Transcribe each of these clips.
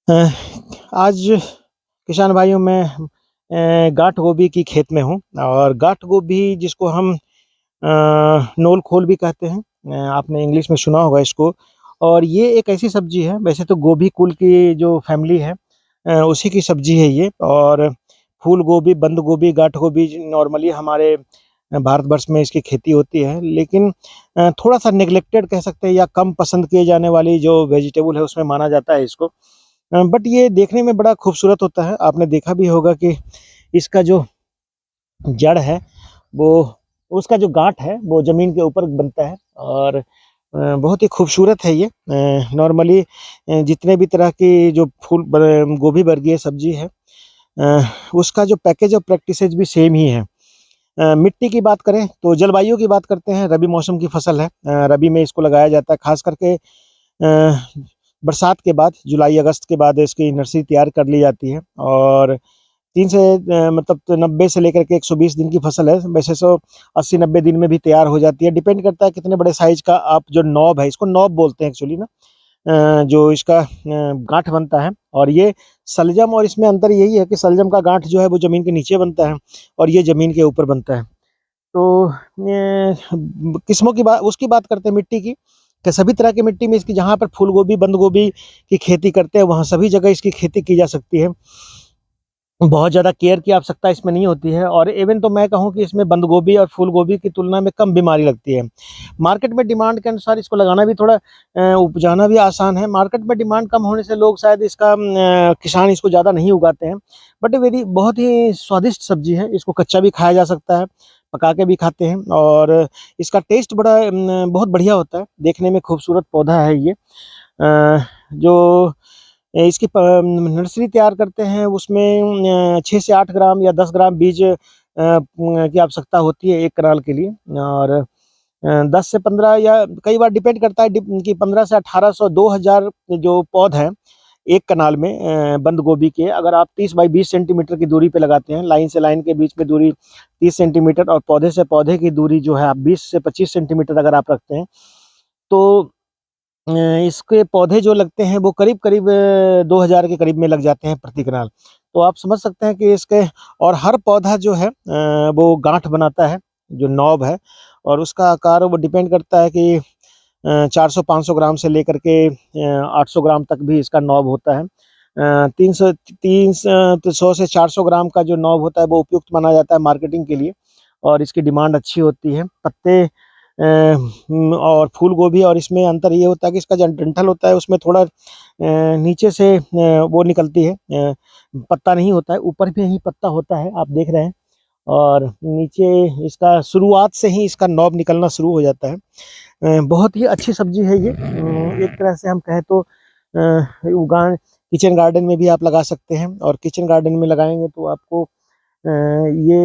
अ, आज किसान भाइयों मैं गाँठ गोभी की खेत में हूँ और गाँठ गोभी जिसको हम नोल खोल भी कहते हैं। आपने इंग्लिश में सुना होगा इसको। और ये एक ऐसी सब्जी है, वैसे तो गोभी कुल की जो फैमिली है उसी की सब्जी है ये। और फूल गोभी, बंद गोभी, गाँठ गोभी नॉर्मली हमारे भारतवर्ष में इसकी खेती होती है, लेकिन थोड़ा-सा नेग्लेक्टेड कह सकते हैं या कम पसंद किए जाने वाली जो वेजिटेबल है उसमें माना जाता है इसको। बट ये देखने में बड़ा खूबसूरत होता है। आपने देखा भी होगा कि इसका जो जड़ है, वो उसका जो गाँठ है, वो ज़मीन के ऊपर बनता है और बहुत ही खूबसूरत है ये। नॉर्मली जितने भी तरह की जो फूल गोभी वर्गीय सब्ज़ी है, उसका जो पैकेज ऑफ प्रैक्टिसेज़ भी सेम ही है। मिट्टी की बात करें तो जलवायु की बात करते हैं, रबी मौसम की फसल है। रबी में इसको लगाया जाता है, ख़ास करके बरसात के बाद जुलाई-अगस्त के बाद इसकी नर्सरी तैयार कर ली जाती है। और 3 से मतलब 90 से लेकर के 120 दिन की फसल है। वैसे तो 80-90 दिन में भी तैयार हो जाती है। डिपेंड करता है कितने बड़े साइज़ का आप जो नॉब है, इसको नॉब बोलते हैं एक्चुअली ना। जो इसका गाँठ बनता है। और ये शलजम और इसमें अंतर यही है कि शलजम का गाँठ जो है वो ज़मीन के नीचे बनता है और ये ज़मीन के ऊपर बनता है। तो किस्मों की उसकी बात करते हैं मिट्टी की, कि सभी तरह की मिट्टी में इसकी जहाँ पर फूल गोभी, बंद गोभी की खेती करते हैं, वहाँ सभी जगह इसकी खेती की जा सकती है। बहुत ज़्यादा केयर की आवश्यकता इसमें नहीं होती है और इवन तो मैं कहूँ कि इसमें बंद गोभी और फूल गोभी की तुलना में कम बीमारी लगती है। मार्केट में डिमांड के अनुसार इसको लगाना भी थोड़ा उपजाना भी आसान है। मार्केट में डिमांड कम होने से लोग शायद इसका किसान इसको ज़्यादा नहीं उगाते हैं। बट ये वेरी बहुत ही स्वादिष्ट सब्ज़ी है। इसको कच्चा भी खाया जा सकता है, पका के भी खाते हैं और इसका टेस्ट बड़ा बहुत बढ़िया होता है। देखने में खूबसूरत पौधा है ये। जो इसकी नर्सरी तैयार करते हैं उसमें 6 से 8 ग्राम या 10 ग्राम बीज की आवश्यकता होती है 1 कनाल के लिए। और 10 से 15 या कई बार डिपेंड करता है कि 15 से 1800 2000 जो पौध हैं 1 कनाल में बंद गोभी के, अगर आप 30 बाई 20 सेंटीमीटर की दूरी पे लगाते हैं, लाइन से लाइन के बीच में दूरी 30 सेंटीमीटर और पौधे से पौधे की दूरी जो है आप 20 से 25 सेंटीमीटर अगर आप रखते हैं, तो इसके पौधे जो लगते हैं वो करीब-करीब 2000 के करीब में लग जाते हैं प्रति कनाल। तो आप समझ सकते हैं कि इसके और हर पौधा जो है वो गाँठ बनाता है, जो नॉब है। और उसका आकार वो डिपेंड करता है कि 400-500 ग्राम से लेकर के 800 ग्राम तक भी इसका नॉब होता है। 300 से 400 ग्राम का जो नॉब होता है वो उपयुक्त माना जाता है मार्केटिंग के लिए और इसकी डिमांड अच्छी होती है। पत्ते और फूल गोभी और इसमें अंतर ये होता है कि इसका जो डंठल होता है उसमें थोड़ा नीचे से वो निकलती है, पत्ता नहीं होता है, ऊपर में ही पत्ता होता है, आप देख रहे हैं। और नीचे इसका शुरुआत से ही इसका नॉब निकलना शुरू हो जाता है। बहुत ही अच्छी सब्जी है ये। एक तरह से हम कहें तो उगा किचन गार्डन में भी आप लगा सकते हैं और किचन गार्डन में लगाएँगे तो आपको ये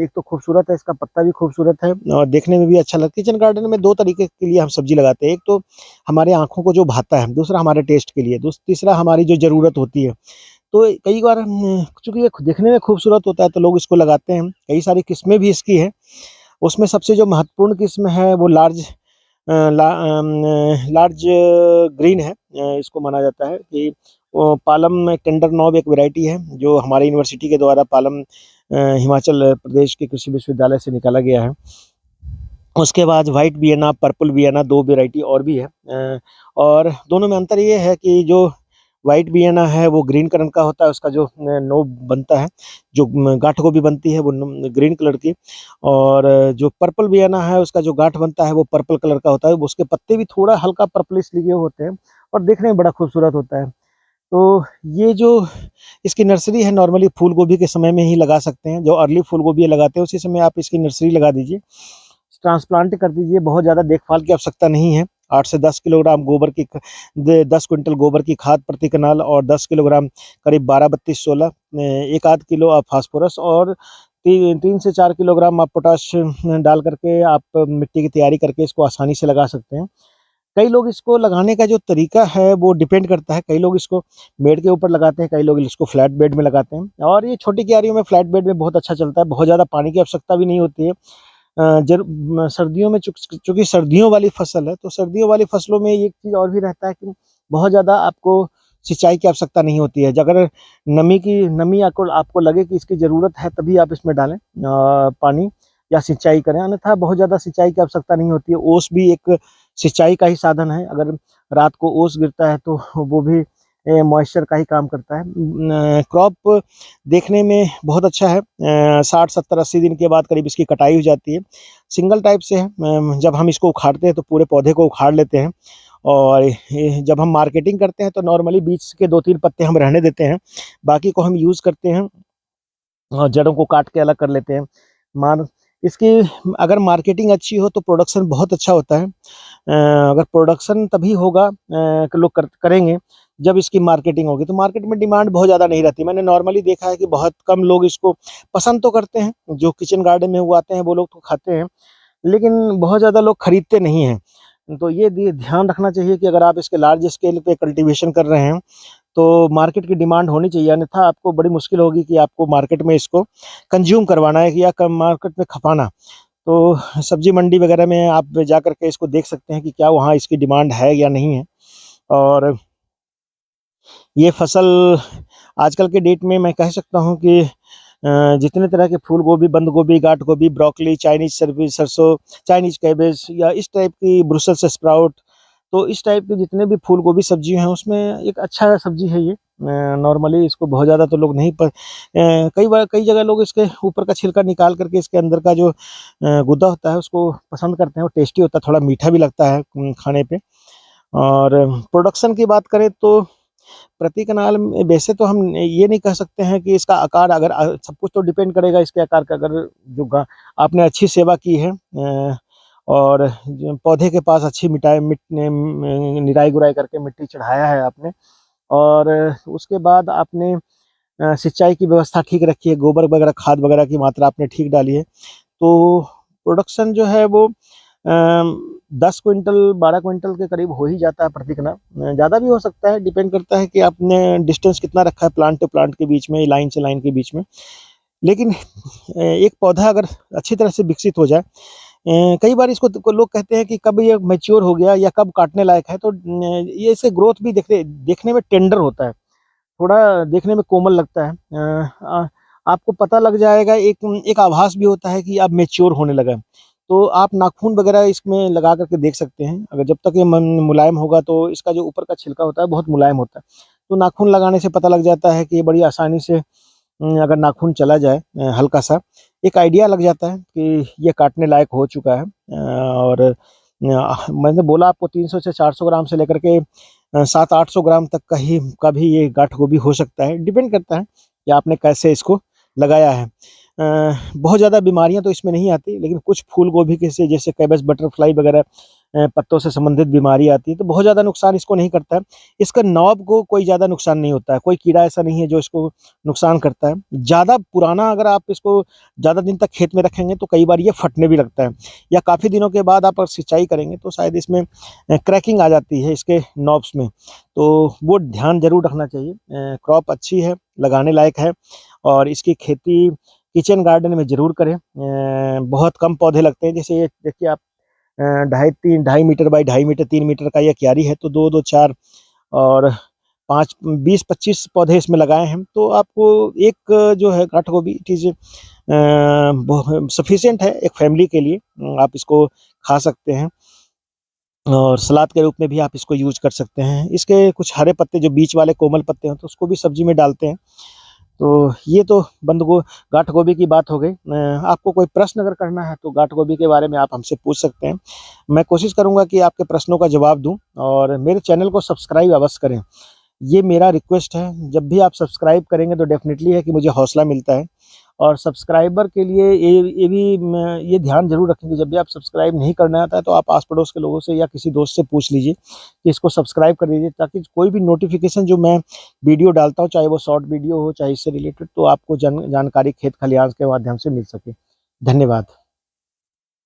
एक तो खूबसूरत है, इसका पत्ता भी खूबसूरत है और देखने में भी अच्छा लगता है। किचन गार्डन में 2 तरीके के लिए हम सब्ज़ी लगाते हैं। एक तो हमारे आँखों को जो भाता है, दूसरा हमारे टेस्ट के लिए, तीसरा हमारी जो ज़रूरत होती है। तो कई बार चूँकि ये देखने में खूबसूरत होता है तो लोग इसको लगाते हैं। कई सारी किस्में भी इसकी हैं। उसमें सबसे जो महत्वपूर्ण किस्म है वो लार्ज ग्रीन है। इसको माना जाता है कि वो पालम टेंडर नॉब एक वैरायटी है, जो हमारी यूनिवर्सिटी के द्वारा पालम हिमाचल प्रदेश के कृषि विश्वविद्यालय से निकाला गया है। उसके बाद white Vienna, purple Vienna 2 variety और भी है। और दोनों में अंतर ये है कि जो व्हाइट वियना है वो ग्रीन कलर का होता है, उसका जो नोब बनता है, जो गाँठ गोभी बनती है वो ग्रीन कलर की। और जो पर्पल वियना है उसका जो गाँठ बनता है वो पर्पल कलर का होता है, उसके पत्ते भी थोड़ा हल्का पर्पलिश लिए होते हैं और देखने में बड़ा खूबसूरत होता है। तो ये जो इसकी नर्सरी है नॉर्मली फूल गोभी के समय में ही लगा सकते हैं, जो अर्ली फूल गोभी लगाते हैं उसी समय आप इसकी नर्सरी लगा दीजिए। ट्रांसप्लांट कर दीजिए, बहुत ज़्यादा देखभाल की आवश्यकता नहीं है। 8 से 10 किलोग्राम गोबर की 10 क्विंटल गोबर की खाद प्रति कनाल और 10 किलोग्राम करीब 12-32-16 1 आध किलो आप फास्फोरस और 3 से 4 किलोग्राम आप पोटाश डाल करके आप मिट्टी की तैयारी करके इसको आसानी से लगा सकते हैं। कई लोग इसको लगाने का जो तरीका है वो डिपेंड करता है, कई लोग इसको बेड के ऊपर लगाते हैं, कई लोग इसको फ्लैट बेड में लगाते हैं और ये छोटी क्यारियों में फ्लैट बेड में बहुत अच्छा चलता है, बहुत ज़्यादा पानी की आवश्यकता भी नहीं होती है। सर्दियों में चूँकि सर्दियों वाली फसल है, तो सर्दियों वाली फसलों में एक चीज़ और भी रहता है कि बहुत ज़्यादा आपको सिंचाई की आवश्यकता नहीं होती है। अगर नमी आपको लगे कि इसकी ज़रूरत है तभी आप इसमें डालें पानी या सिंचाई करें, अन्यथा बहुत ज़्यादा सिंचाई की आवश्यकता नहीं होती है। ओस भी एक सिंचाई का ही साधन है। अगर रात को ओस गिरता है तो वो भी मॉइस्चर का ही काम करता है। क्रॉप देखने में बहुत अच्छा है। 60, 70, 80 दिन के बाद करीब इसकी कटाई हो जाती है। सिंगल टाइप से है। जब हम इसको उखाड़ते हैं तो पूरे पौधे को उखाड़ लेते हैं, और जब हम मार्केटिंग करते हैं तो नॉर्मली बीच के 2-3 पत्ते हम रहने देते हैं, बाकी को हम यूज़ करते हैं और जड़ों को काट के अलग कर लेते हैं। मार इसकी अगर मार्केटिंग अच्छी हो तो प्रोडक्शन बहुत अच्छा होता है। अगर प्रोडक्शन तभी होगा कि लोग करेंगे जब इसकी मार्केटिंग होगी, तो मार्केट में डिमांड बहुत ज़्यादा नहीं रहती। मैंने नॉर्मली देखा है कि बहुत कम लोग इसको पसंद तो करते हैं, जो किचन गार्डन में उगाते हैं वो लोग तो खाते हैं, लेकिन बहुत ज़्यादा लोग खरीदते नहीं हैं। तो ये ध्यान रखना चाहिए कि अगर आप इसके लार्ज स्केल पे कल्टीवेशन कर रहे हैं तो मार्केट की डिमांड होनी चाहिए, अन्यथा आपको बड़ी मुश्किल होगी कि आपको मार्केट में इसको कंज्यूम करवाना है या मार्केट में खपाना। तो सब्जी मंडी वगैरह में आप जा करके इसको देख सकते हैं कि क्या वहाँ इसकी डिमांड है या नहीं है। और ये फसल आजकल के डेट में मैं कह सकता हूँ कि जितने तरह के फूल गोभी, बंद गोभी, गांठ गोभी, ब्रोकली, चाइनीज सरसों, चाइनीज कैबेज या इस टाइप की ब्रुसेल्स स्प्राउट, तो इस टाइप के जितने भी फूल गोभी सब्जी हैं उसमें एक अच्छा सब्जी है ये। नॉर्मली इसको बहुत ज़्यादा तो लोग नहीं कई जगह लोग इसके ऊपर का छिलका निकाल करके इसके अंदर का जो गुदा होता है उसको पसंद करते हैं। वो टेस्टी होता है, थोड़ा मीठा भी लगता है खाने पे। और प्रोडक्शन की बात करें तो प्रति कनाल में वैसे तो हम ये नहीं कह सकते हैं कि इसका आकार, अगर सब कुछ तो डिपेंड करेगा इसके आकार का। अगर जो आपने अच्छी सेवा की है और पौधे के पास अच्छी निराई गुराई करके मिट्टी चढ़ाया है आपने, और उसके बाद आपने सिंचाई की व्यवस्था ठीक रखी है, गोबर वगैरह, खाद वगैरह की मात्रा आपने ठीक डाली है, तो प्रोडक्शन जो है वो 10 क्विंटल 12 क्विंटल के करीब हो ही जाता है प्रति कनाल। ज़्यादा भी हो सकता है, डिपेंड करता है कि आपने डिस्टेंस कितना रखा है प्लांट टू प्लांट के बीच में, लाइन से लाइन के बीच में। लेकिन एक पौधा अगर अच्छी तरह से विकसित हो जाए, कई बार इसको लोग कहते हैं कि कब ये मैच्योर हो गया या कब काटने लायक है, तो ये इसके ग्रोथ भी देखने में टेंडर होता है, थोड़ा देखने में कोमल लगता है। आपको पता लग जाएगा, एक आभास भी होता है कि अब मैच्योर होने लगा है। तो आप नाखून वगैरह इसमें लगा करके देख सकते हैं। अगर जब तक ये मुलायम होगा तो इसका जो ऊपर का छिलका होता है बहुत मुलायम होता है, तो नाखून लगाने से पता लग जाता है कि ये बड़ी आसानी से अगर नाखून चला जाए हल्का सा, एक आइडिया लग जाता है कि ये काटने लायक हो चुका है। और मैंने बोला आपको 300 से 400 ग्राम से लेकर के 700-800 ग्राम तक का भी ये गांठ गोभी हो सकता है। डिपेंड करता है कि आपने कैसे इसको लगाया है। बहुत ज़्यादा बीमारियां तो इसमें नहीं आती, लेकिन कुछ फूल गोभी के से जैसे कैबेज बटरफ्लाई वगैरह पत्तों से संबंधित बीमारी आती है, तो बहुत ज़्यादा नुकसान इसको नहीं करता है। इसका नॉब को कोई ज़्यादा नुकसान नहीं होता है, कोई कीड़ा ऐसा नहीं है जो इसको नुकसान करता है। ज़्यादा पुराना अगर आप इसको ज़्यादा दिन तक खेत में रखेंगे तो कई बार ये फटने भी लगता है, या काफ़ी दिनों के बाद आप सिंचाई करेंगे तो शायद इसमें क्रैकिंग आ जाती है इसके नॉब्स में, तो वो ध्यान जरूर रखना चाहिए। क्रॉप अच्छी है, लगाने लायक है, और इसकी खेती किचन गार्डन में ज़रूर करें। बहुत कम पौधे लगते हैं, जैसे ये देखिए आप 2.5 मीटर बाई 2.5 मीटर 3 मीटर का ये क्यारी है, तो 2-2 4 और 5 20-25 पौधे इसमें लगाए हैं, तो आपको एक जो है गांठ गोभी इट इज़ सफिशिएंट है एक फैमिली के लिए। आप इसको खा सकते हैं और सलाद के रूप में भी आप इसको यूज कर सकते हैं। इसके कुछ हरे पत्ते जो बीच वाले कोमल पत्ते हैं तो उसको भी सब्जी में डालते हैं। तो ये तो गांठ गोभी की बात हो गई। आपको कोई प्रश्न अगर करना है तो गांठ गोभी के बारे में आप हमसे पूछ सकते हैं। मैं कोशिश करूंगा कि आपके प्रश्नों का जवाब दूं, और मेरे चैनल को सब्सक्राइब अवश्य करें, ये मेरा रिक्वेस्ट है। जब भी आप सब्सक्राइब करेंगे तो डेफिनेटली है कि मुझे हौसला मिलता है। और सब्सक्राइबर के लिए ये ध्यान जरूर रखेंगे, जब भी आप सब्सक्राइब नहीं करना आता है तो आप आस पड़ोस के लोगों से या किसी दोस्त से पूछ लीजिए कि इसको सब्सक्राइब कर दीजिए, ताकि कोई भी नोटिफिकेशन जो मैं वीडियो डालता हूँ, चाहे वो शॉर्ट वीडियो हो चाहे इससे रिलेटेड, तो आपको जानकारी खेत खलिहान के माध्यम से मिल सके। धन्यवाद।